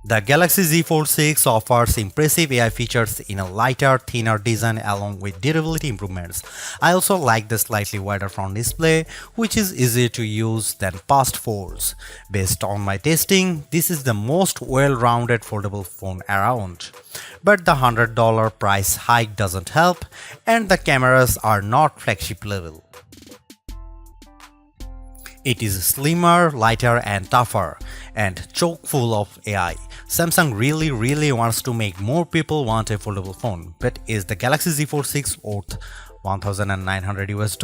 The Galaxy Z Fold 6 offers impressive AI features in a lighter, thinner design along with durability improvements. I also like the slightly wider front display, which is easier to use than past folds. Based on my testing, this is the most well-rounded foldable phone around. But the $100 price hike doesn't help, and the cameras are not flagship level. It is slimmer, lighter and tougher, and chock full of AI. Samsung really wants to make more people want a foldable phone, but is the Galaxy Z Fold 6 worth $1,900 US?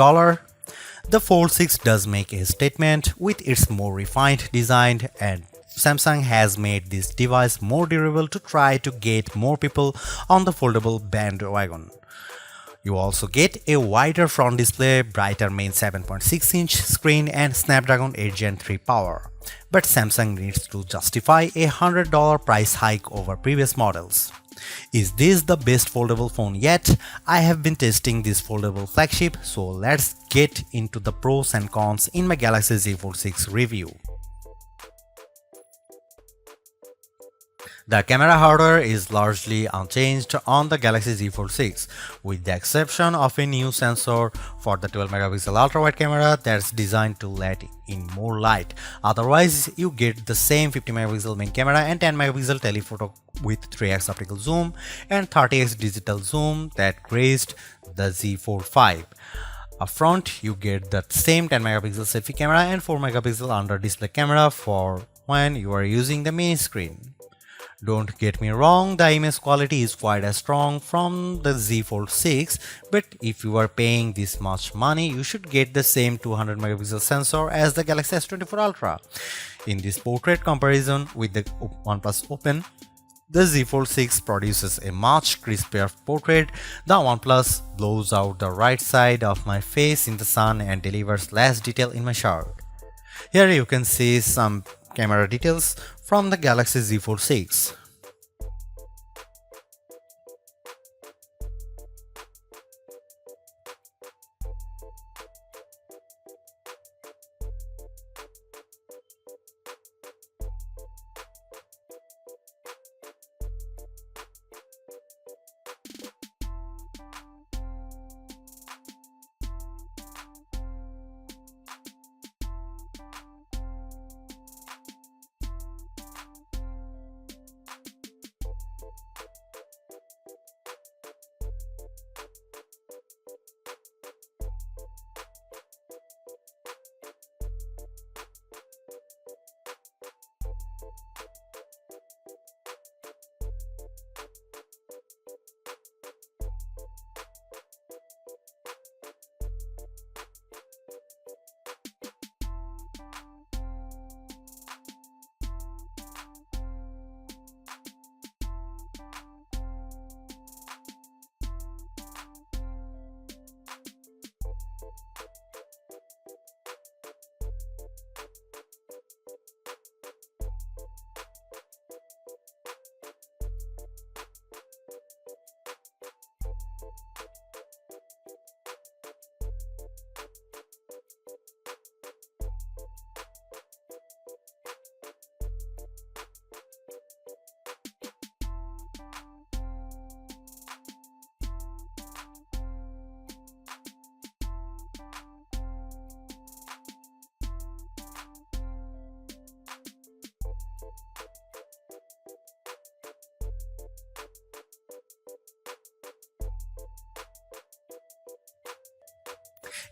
The Fold 6 does make a statement with its more refined design, and Samsung has made this device more durable to try to get more people on the foldable bandwagon. You also get a wider front display, brighter main 7.6-inch screen and Snapdragon 8 Gen 3 power. But Samsung needs to justify a $100 price hike over previous models. Is this the best foldable phone yet? I have been testing this foldable flagship, so let's get into the pros and cons in my Galaxy Z Fold 6 review. The camera hardware is largely unchanged on the Galaxy Z Fold 6, with the exception of a new sensor for the 12-megapixel ultra-wide camera that's designed to let in more light. Otherwise, you get the same 50-megapixel main camera and 10-megapixel telephoto with 3x optical zoom and 30x digital zoom that graced the Z Fold 5. Up front, you get the same 10-megapixel selfie camera and 4-megapixel under-display camera for when you are using the main screen. Don't get me wrong, the image quality is quite as strong from the Z Fold 6, but if you are paying this much money, you should get the same 200 megapixel sensor as the Galaxy S24 Ultra. In this portrait comparison with the OnePlus Open, the Z Fold 6 produces a much crispier portrait. The OnePlus blows out the right side of my face in the sun and delivers less detail in my shirt. Here you can see some camera details from the Galaxy Z Fold 6.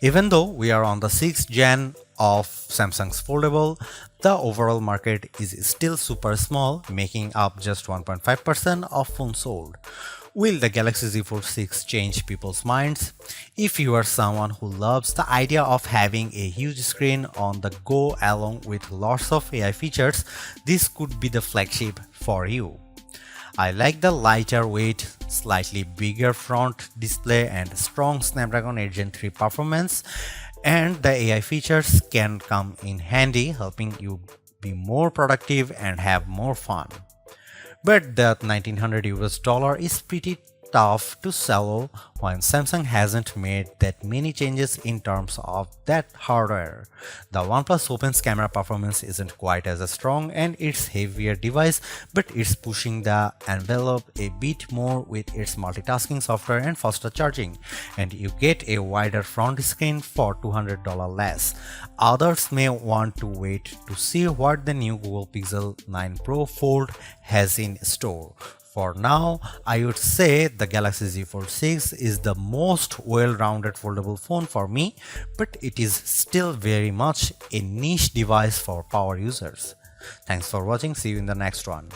Even though we are on the 6th gen of Samsung's foldable, the overall market is still super small, making up just 1.5% of phones sold. Will the Galaxy Z Fold 6 change people's minds? If you are someone who loves the idea of having a huge screen on the go along with lots of AI features, this could be the flagship for you. I like the lighter weight, slightly bigger front display and strong Snapdragon 8 Gen 3 performance, and the AI features can come in handy, helping you be more productive and have more fun. But the $1,900 US is pretty tough to swallow when Samsung hasn't made that many changes in terms of that hardware. The OnePlus Open's camera performance isn't quite as strong and it's heavier device, but it's pushing the envelope a bit more with its multitasking software and faster charging, and you get a wider front screen for $200 less. Others may want to wait to see what the new Google Pixel 9 Pro Fold has in store. For now, I would say the Galaxy Z Fold 6 is the most well-rounded foldable phone for me, but it is still very much a niche device for power users. Thanks for watching. See you in the next one.